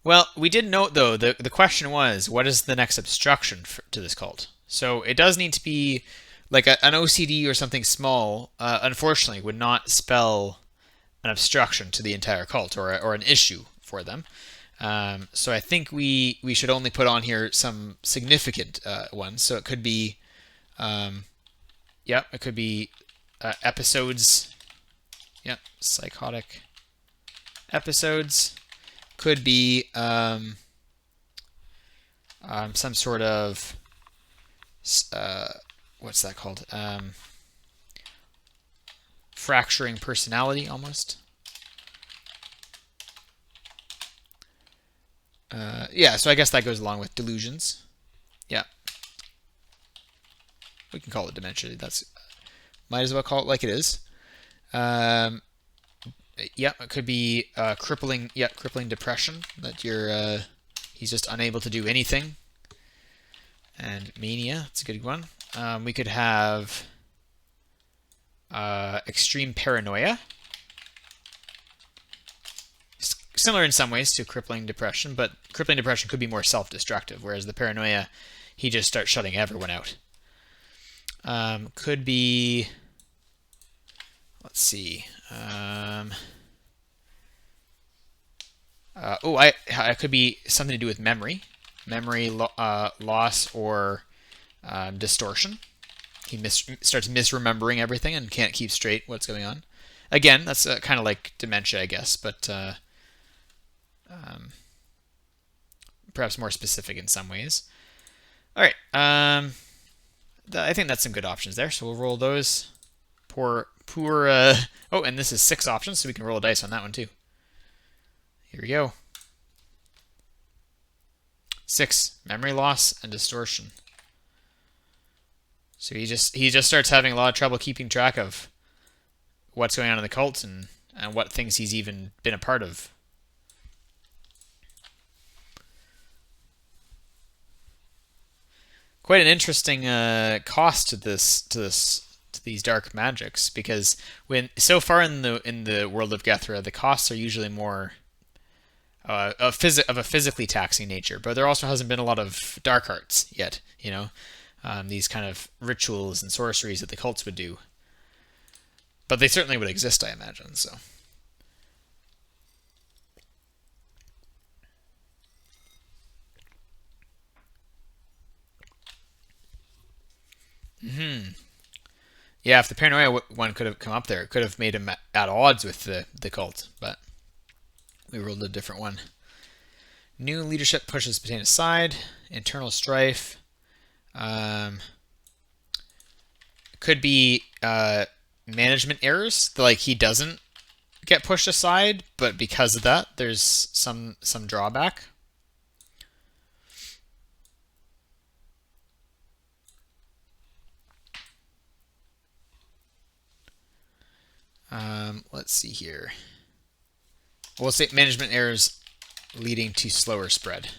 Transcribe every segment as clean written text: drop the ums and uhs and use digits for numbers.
Well, we did note though the question was what is the next obstruction to this cult? So it does need to be like an OCD or something small. Unfortunately, would not spell an obstruction to the entire cult or an issue for them. So I think we should only put on here some significant ones. So it could be, yeah, it could be episodes. Yep, psychotic episodes. Could be some sort of uh, what's that called? Fracturing personality, almost. Yeah, so I guess that goes along with delusions. Yeah, we can call it dementia. That's might as well call it like it is. Um, yeah, it could be crippling. Yeah, crippling depression that you're. He's just unable to do anything. And mania, that's a good one. We could have extreme paranoia. Similar in some ways to crippling depression, but crippling depression could be more self-destructive, whereas the paranoia, he just starts shutting everyone out. Could be, let's see. It could be something to do with memory, loss or distortion. He starts misremembering everything and can't keep straight what's going on. Again, that's kind of like dementia, I guess, but perhaps more specific in some ways. All right. I think that's some good options there. So we'll roll those. Poor. Oh, and this is 6 options, so we can roll a dice on that one too. Here we go. 6, memory loss and distortion. So he just starts having a lot of trouble keeping track of what's going on in the cult and what things he's even been a part of. Quite an interesting cost to these dark magics, because when so far in the world of Gethra, the costs are usually more of a physically taxing nature, but there also hasn't been a lot of dark arts yet. These kind of rituals and sorceries that the cults would do, but they certainly would exist, I imagine. So. Yeah, if the paranoia one could have come up there, it could have made him at odds with the cult, but we rolled a different one. New leadership pushes Patain aside. Internal strife. Um, could be management errors. Like he doesn't get pushed aside, but because of that, there's some drawback. Let's see here. We'll say management errors leading to slower spread.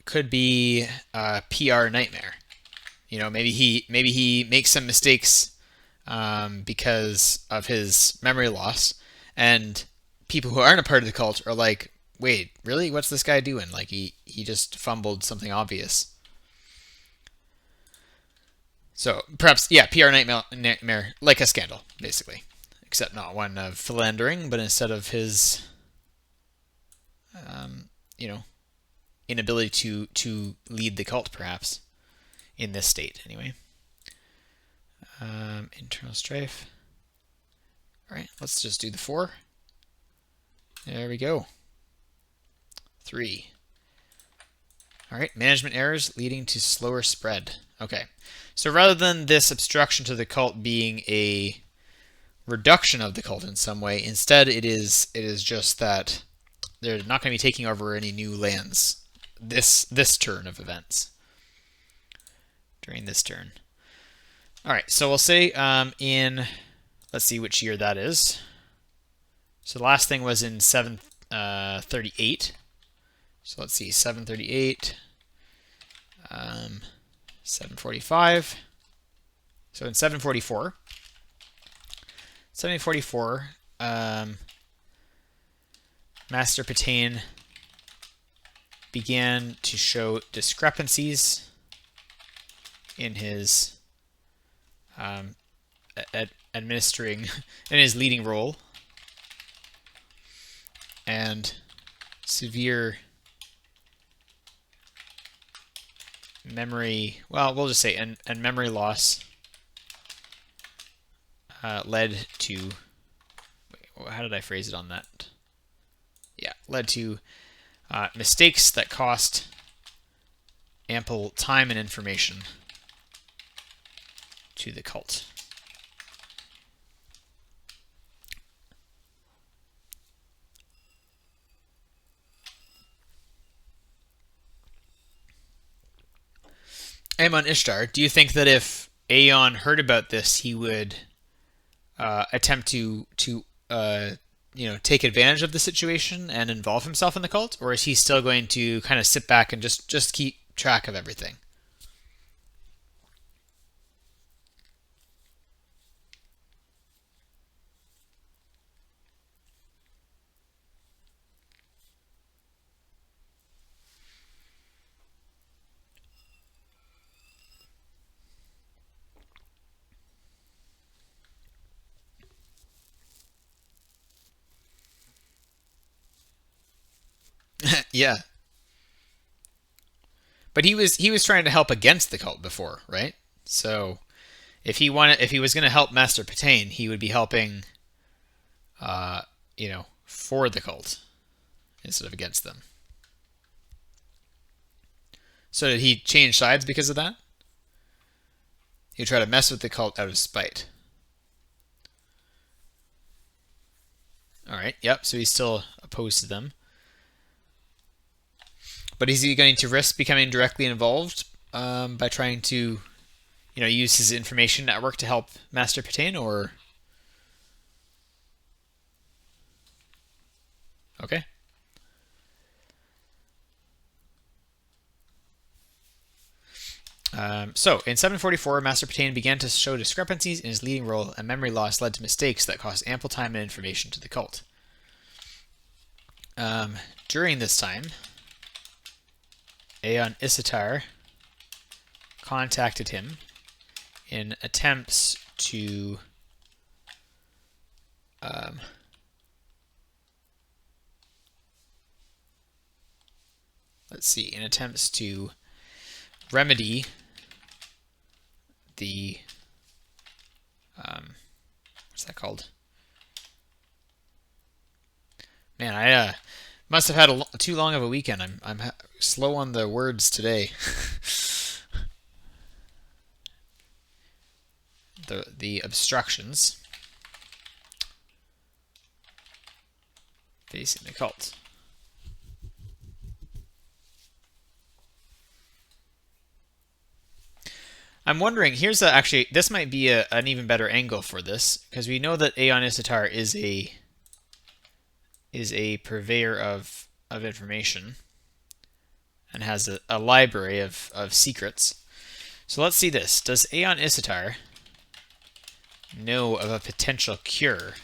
Could be a PR nightmare. Maybe he makes some mistakes because of his memory loss, and people who aren't a part of the cult are like, "Wait, really? What's this guy doing? Like he just fumbled something obvious." So perhaps, yeah, PR nightmare, like a scandal, basically, except not one of philandering, but instead of his, um, you know, inability to lead the cult, perhaps in this state, anyway. Internal strife. All right, let's just do the 4. There we go. 3. All right, management errors leading to slower spread. Okay, so rather than this obstruction to the cult being a reduction of the cult in some way, instead it is just that they're not going to be taking over any new lands this turn of events. During this turn. All right, so we'll say let's see which year that is. So the last thing was in 738. So let's see, 738, 745. So in 744, Master Patain began to show discrepancies in his administering, in his leading role, and severe memory, well, we'll just say, and memory loss led to, wait, how did I phrase it on that? Yeah, led to mistakes that cost ample time and information to the cult. Amon Ishtar, do you think that if Aeon heard about this, he would attempt to take advantage of the situation and involve himself in the cult, or is he still going to kind of sit back and just keep track of everything? Yeah, but he was trying to help against the cult before, right? So if he was going to help Master Patain, he would be helping, for the cult instead of against them. So did he change sides because of that? He tried to mess with the cult out of spite. All right. Yep. So he's still opposed to them. But is he going to risk becoming directly involved by trying to, use his information network to help Master Patain, or? Okay. So, in 744, Master Patain began to show discrepancies in his leading role, and memory loss led to mistakes that cost ample time and information to the cult. During this time, Aeon Isitar contacted him in attempts to remedy the what's that called? Man, I must have had too long of a weekend. I'm slow on the words today. the obstructions facing the cult. I'm wondering, actually, this might be an even better angle for this, because we know that Aeon Isitar is a purveyor of information and has a library of secrets. So let's see this. Does Aeon Isitar know of a potential cure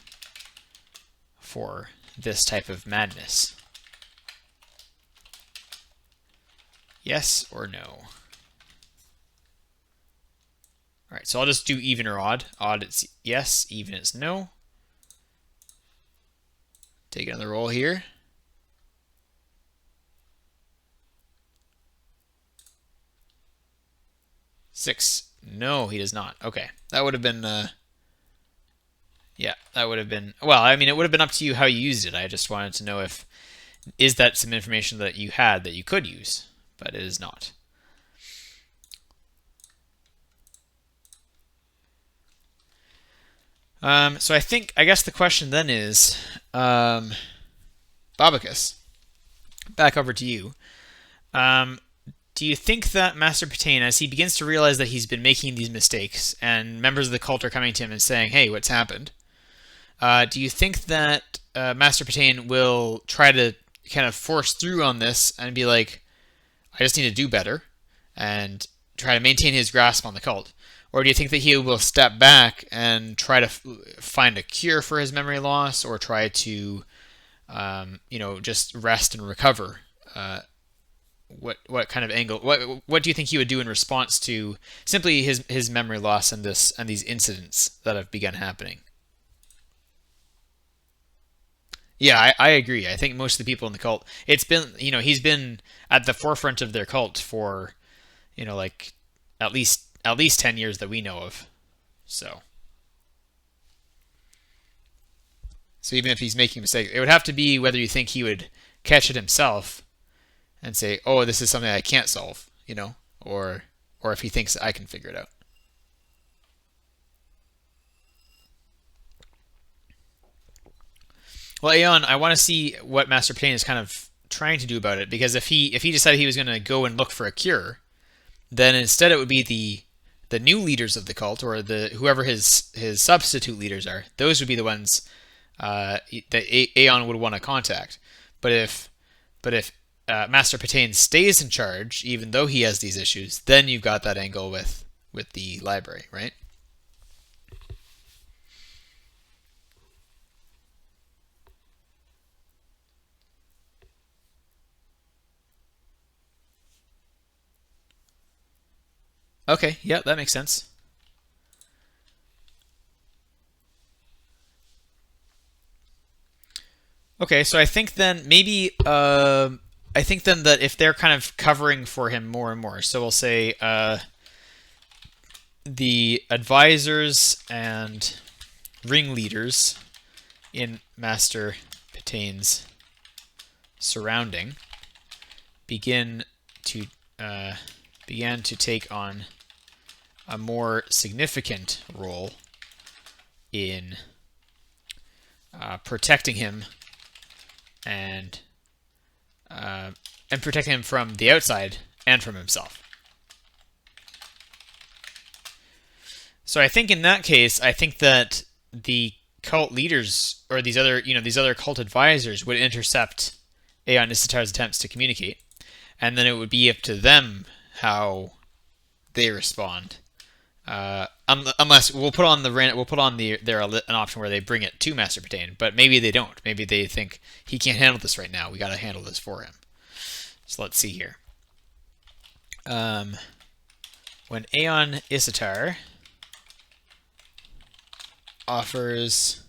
for this type of madness? Yes or no? All right, so I'll just do even or odd. Odd it's yes, even it's no. Take another roll here. Six. No, he does not. Okay, that would have been. Yeah, that would have been. Well, I mean, it would have been up to you how you used it. I just wanted to know is that some information that you had that you could use, but it is not. So I guess the question then is, Babacus, back over to you. Do you think that Master Patain, as he begins to realize that he's been making these mistakes, and members of the cult are coming to him and saying, hey, what's happened? Do you think that Master Patain will try to kind of force through on this and be like, I just need to do better, and try to maintain his grasp on the cult? Or do you think that he will step back and try to find a cure for his memory loss, or try to just rest and recover. What kind of angle? What do you think he would do in response to simply his memory loss and these incidents that have begun happening? Yeah, I agree. I think most of the people in the cult, it's been, he's been at the forefront of their cult for, like at least 10 years that we know of. So, so even if he's making mistakes, it would have to be whether you think he would catch it himself and say, "Oh, this is something I can't solve," or if he thinks I can figure it out. Well, Aeon, I want to see what Master Pain is kind of trying to do about it, because if he decided he was going to go and look for a cure, then instead it would be the new leaders of the cult, or the whoever his substitute leaders are. Those would be the ones that Aeon would want to contact. But if Master Patain stays in charge, even though he has these issues, then you've got that angle with the library, right? Okay, yeah, that makes sense. Okay, so I think then maybe I think then that if they're kind of covering for him more and more, so we'll say the advisors and ringleaders in Master Patain's surrounding begin to uh, began to take on a more significant role in protecting him and protecting him from the outside and from himself. So I think in that case, I think that the cult leaders or these other cult advisors would intercept Aeon Issitar's attempts to communicate, and then it would be up to them how they respond. Unless we'll put on an option where they bring it to Master Patain, but maybe they don't. Maybe they think he can't handle this right now. We got to handle this for him. So let's see here. When Aeon Issitar offers,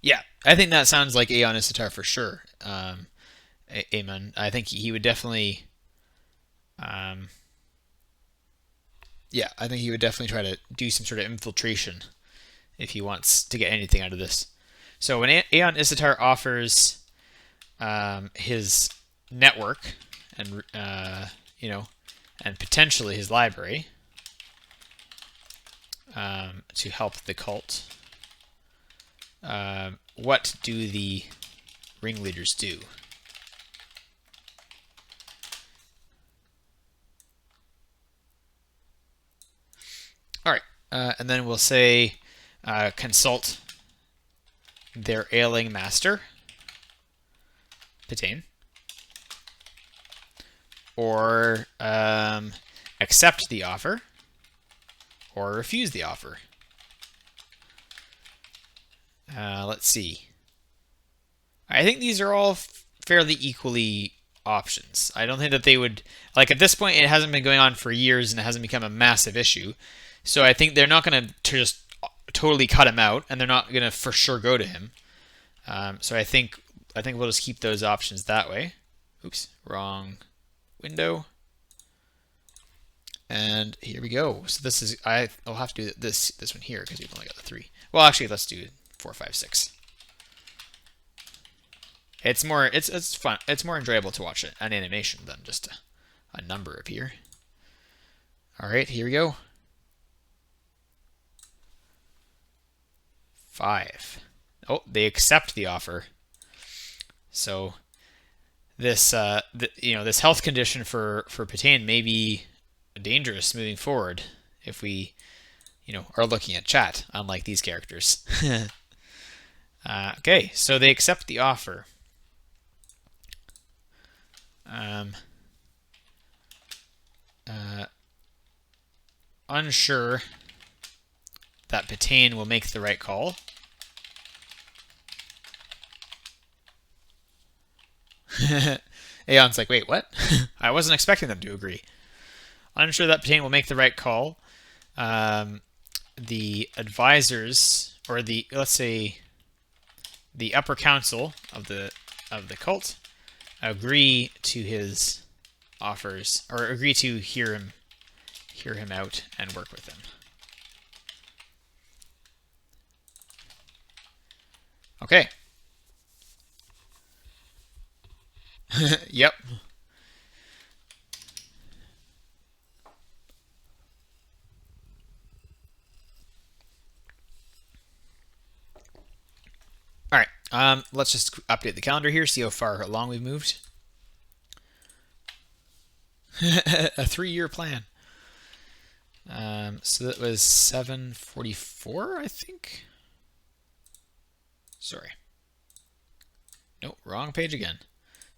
yeah, I think that sounds like Aeon Issitar for sure. Aemon, I think he would definitely. Yeah, I think he would definitely try to do some sort of infiltration if he wants to get anything out of this. So when Aeon Issitar offers his network and and potentially his library to help the cult, what do the ringleaders do? All right, and then we'll say consult their ailing master, Patain, or accept the offer, or refuse the offer. Let's see. I think these are all fairly equally options. I don't think that they would, like, at this point it hasn't been going on for years and it hasn't become a massive issue. So I think they're not going to just totally cut him out, and they're not going to for sure go to him. So I think we'll just keep those options that way. Oops, wrong window. And here we go. So this is I'll have to do this one here because we've only got the 3. Well, actually, let's do 4, 5, 6. It's fun. It's more enjoyable to watch an animation than just a number appear. All right, here we go. 5. Oh, they accept the offer. So this this health condition for Patain may be dangerous moving forward if we are looking at chat, unlike these characters. Okay, so they accept the offer. Unsure that Patain will make the right call. Aeon's like, wait, what? I wasn't expecting them to agree. I'm sure that Patain will make the right call. The advisors, or the, let's say, the upper council of the cult, agree to his offers, or agree to hear him out and work with him. Okay. Yep. All right. Let's just update the calendar here, see how far along we've moved. A 3-year plan. So that was 7:44, I think. Sorry. Nope, wrong page again.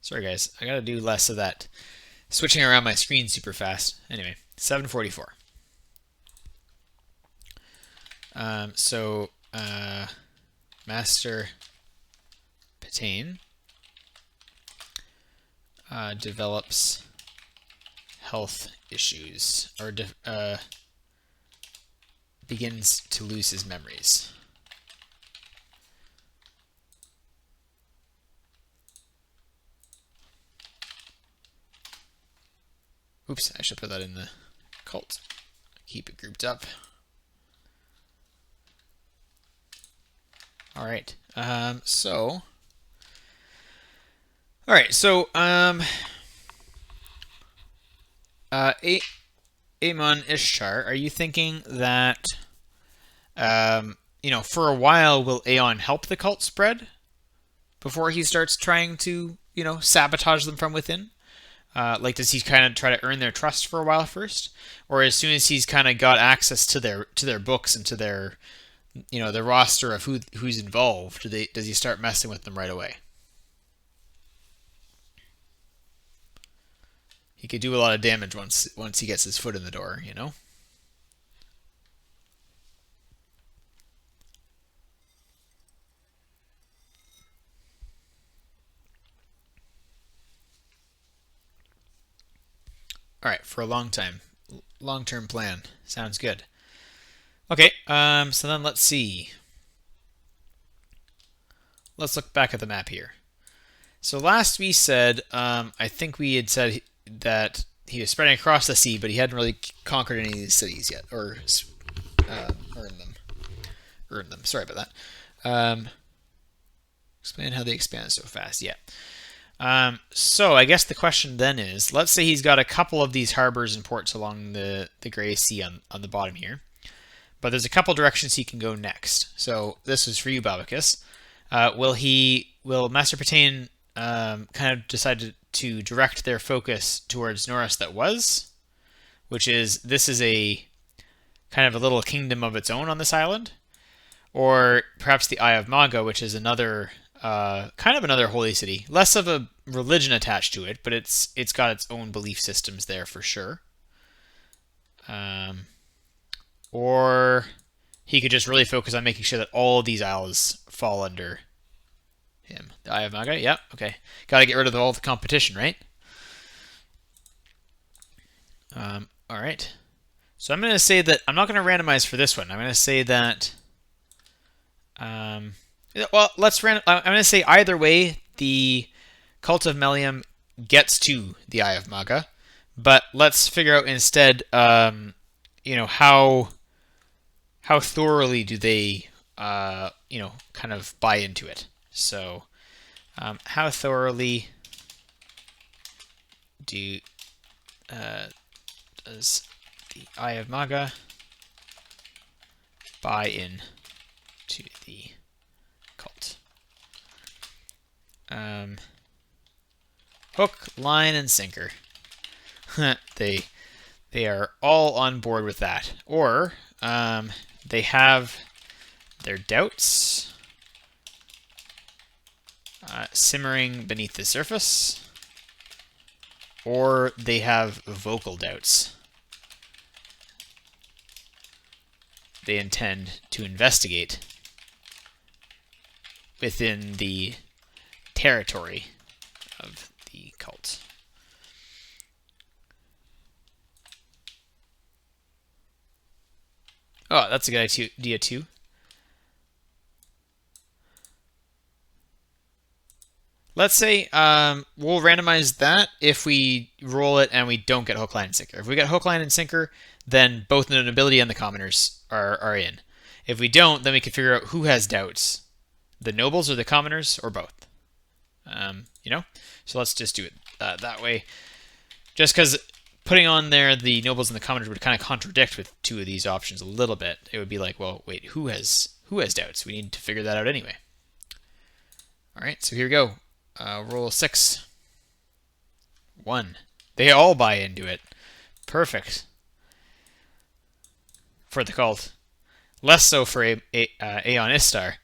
Sorry, guys. I gotta do less of that. Switching around my screen super fast. Anyway, 7:44. So, Master Patain develops health issues, or begins to lose his memories. Oops, I should put that in the cult. Keep it grouped up. All right. So Amon Ishtar, are you thinking that, for a while, will Aeon help the cult spread before he starts trying to, sabotage them from within? Does he kind of try to earn their trust for a while first, or as soon as he's kind of got access to their books and to their, the roster of who's involved, does he start messing with them right away? He could do a lot of damage once he gets his foot in the door, All right, for a long-term plan. Sounds good. Okay, so then let's see. Let's look back at the map here. So last we said, I think we had said that he was spreading across the sea, but he hadn't really conquered any of these cities yet, or earned them. Sorry about that. Explain how they expand so fast. Yeah. So I guess the question then is, let's say he's got a couple of these harbors and ports along the Gray Sea on the bottom here, but there's a couple directions he can go next. So this is for you, Babacus. Will Master Patain kind of decide to direct their focus towards Norris that was, this is a kind of a little kingdom of its own on this island, or perhaps the Eye of Maga, which is another kind of another holy city, less of a religion attached to it, but it's got its own belief systems there for sure. Or he could just really focus on making sure that all of these isles fall under him. The Eye of Maga, yeah, okay. Got to get rid of all the competition, right? All right. So I'm going to say that I'm not going to randomize for this one. I'm going to say that. Well, I'm going to say either way, the Cult of Melium gets to the Eye of Maga, but let's figure out instead, how thoroughly do they, kind of buy into it. So, how thoroughly does the Eye of Maga buy in to the cult? Hook, line, and sinker. They are all on board with that. Or they have their doubts simmering beneath the surface, or they have vocal doubts. They intend to investigate within the territory of the cult. Oh, that's a good idea too. Let's say we'll randomize that if we roll it and we don't get hook, line, and sinker. If we get hook, line, and sinker, then both the nobility and the commoners are in. If we don't, then we can figure out who has doubts, the nobles or the commoners or both. You know? So let's just do it that way. Just because putting on there the nobles and the commoners would kind of contradict with two of these options a little bit. It would be like, well, wait, who has doubts? We need to figure that out anyway. All right, so here we go. Roll 6. 1. They all buy into it. Perfect. For the cult. Less so for Aeon Istar.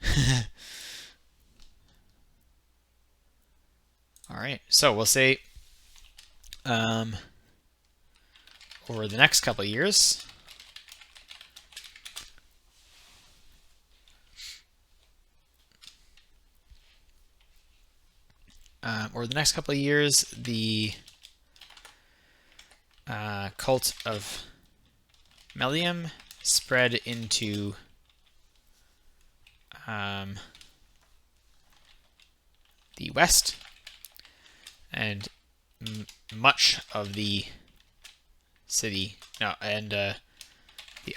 Alright, so we'll say over the next couple of years, the cult of Melium spread into the west, and much of the city, and the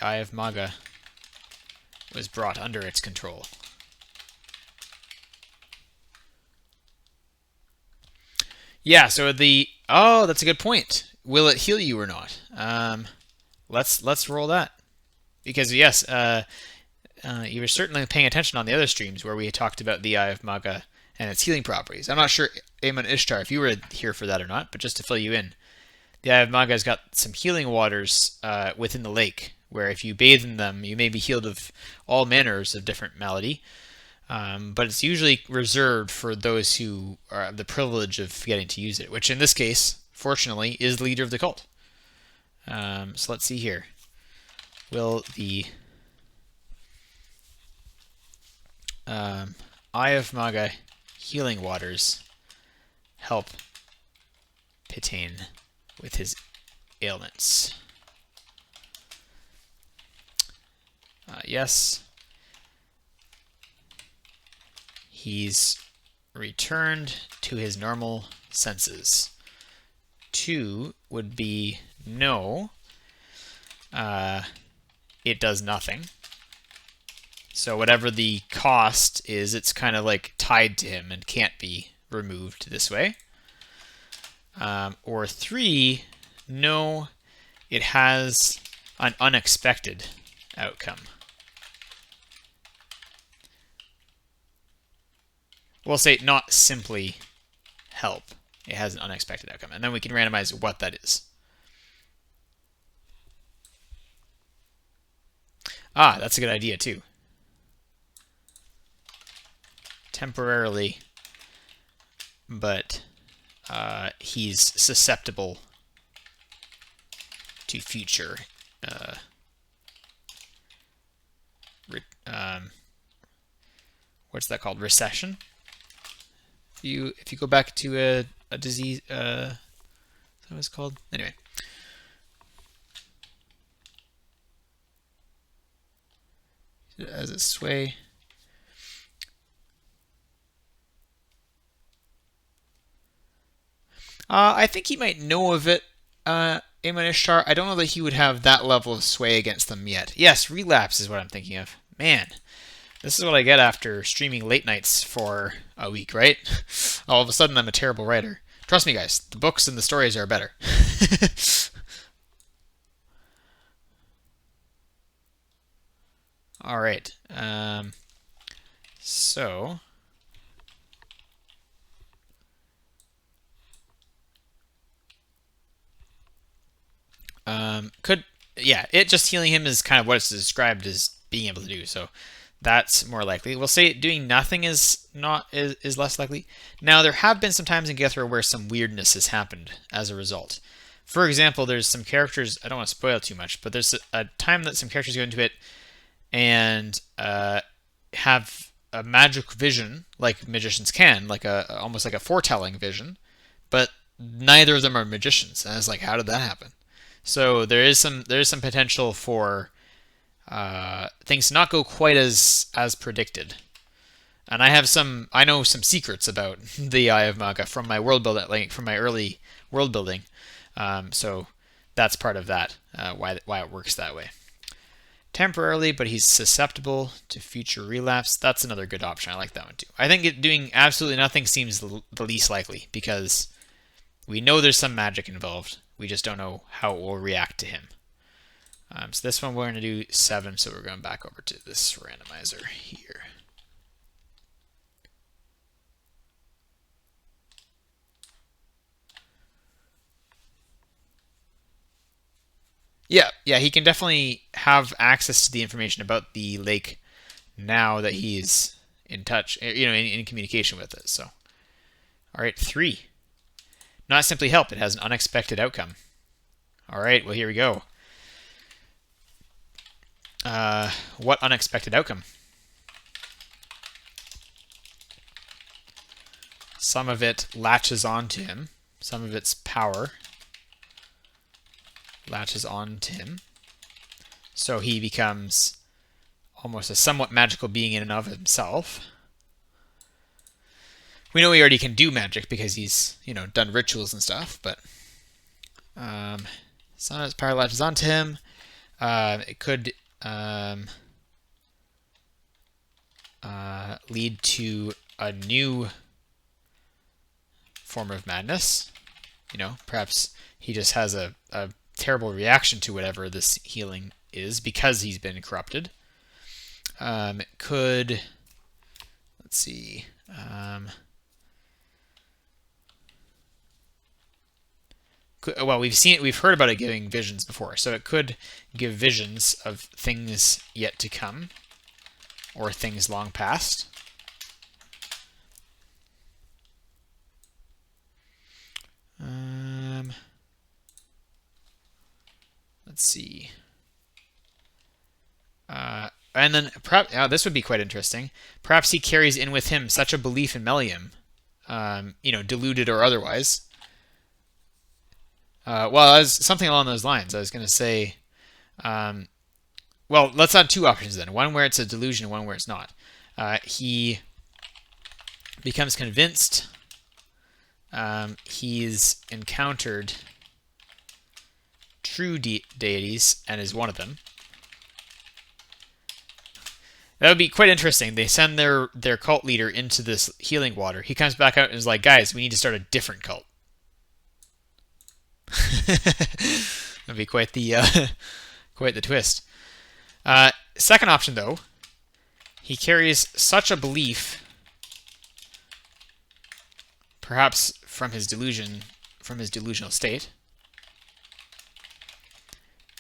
Eye of Maga was brought under its control. Yeah, so that's a good point. Will it heal you or not? Let's roll that, because yes, you were certainly paying attention on the other streams where we talked about the Eye of Maga and its healing properties. I'm not sure, Aemon Ishtar, if you were here for that or not, but just to fill you in, the Eye of Maga has got some healing waters within the lake, where if you bathe in them, you may be healed of all manners of different malady. But it's usually reserved for those who have the privilege of getting to use it, which in this case, fortunately, is the leader of the cult. So let's see here. Will the Eye of Maga healing waters help Pitane with his ailments? Yes. He's returned to his normal senses. 2 would be no. It does nothing. So whatever the cost is, it's kind of like tied to him and can't be removed this way. Or 3, no, it has an unexpected outcome. We'll say not simply help. It has an unexpected outcome. And then we can randomize what that is. Ah, that's a good idea too. Temporarily, but he's susceptible to future what's that called? Recession. If you go back to a disease, is that what it's called? Anyway. As a sway. I think he might know of it, Aemon Ishtar. I don't know that he would have that level of sway against them yet. Yes, relapse is what I'm thinking of. Man, this is what I get after streaming late nights for a week, right? All of a sudden, I'm a terrible writer. Trust me, guys. The books and the stories are better. All right. So... it just healing him is kind of what it's described as being able to do. So that's more likely. We'll say doing nothing is less likely. Now there have been some times in Gethra where some weirdness has happened as a result. For example, there's some characters, I don't want to spoil too much, but there's a time that some characters go into it and have a magic vision, like magicians can, like almost like a foretelling vision, but neither of them are magicians. And it's like, how did that happen? So there is some potential for things to not go quite as predicted. And I know some secrets about the Eye of Maga from my world building, like from my early world building. So that's part of that, why it works that way. Temporarily, but he's susceptible to future relapse. That's another good option. I like that one too. I think doing absolutely nothing seems the least likely because we know there's some magic involved. We just don't know how it will react to him. So this one we're going to do 7, so we're going back over to this randomizer here. Yeah, he can definitely have access to the information about the lake now that he's in touch, in communication with it. So, all right, 3. Not simply help, it has an unexpected outcome. All right, well, here we go. What unexpected outcome? Some of it latches onto him. Some of its power latches onto him. So he becomes almost a somewhat magical being in and of himself. We know he already can do magic because he's, done rituals and stuff, but some of its power latches onto him. It could lead to a new form of madness. Perhaps he just has a terrible reaction to whatever this healing is because he's been corrupted. It could, let's see, well, we've heard about it giving visions before, so it could give visions of things yet to come or things long past. Let's see. And then perhaps this would be quite interesting. Perhaps he carries in with him such a belief in Melium, deluded or otherwise. Well, as something along those lines, I was going to say. Well, let's add 2 options then. One where it's a delusion and one where it's not. He becomes convinced he's encountered true deities and is one of them. That would be quite interesting. They send their cult leader into this healing water. He comes back out and is like, guys, we need to start a different cult. That'd be quite the twist. Second option, though, he carries such a belief, perhaps from his delusional state,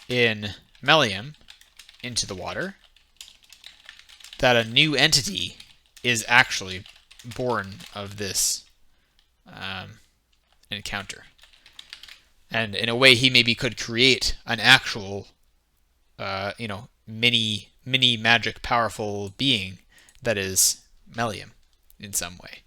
in Melium into the water, that a new entity is actually born of this encounter. And in a way, he maybe could create an actual, mini magic powerful being that is Melium in some way.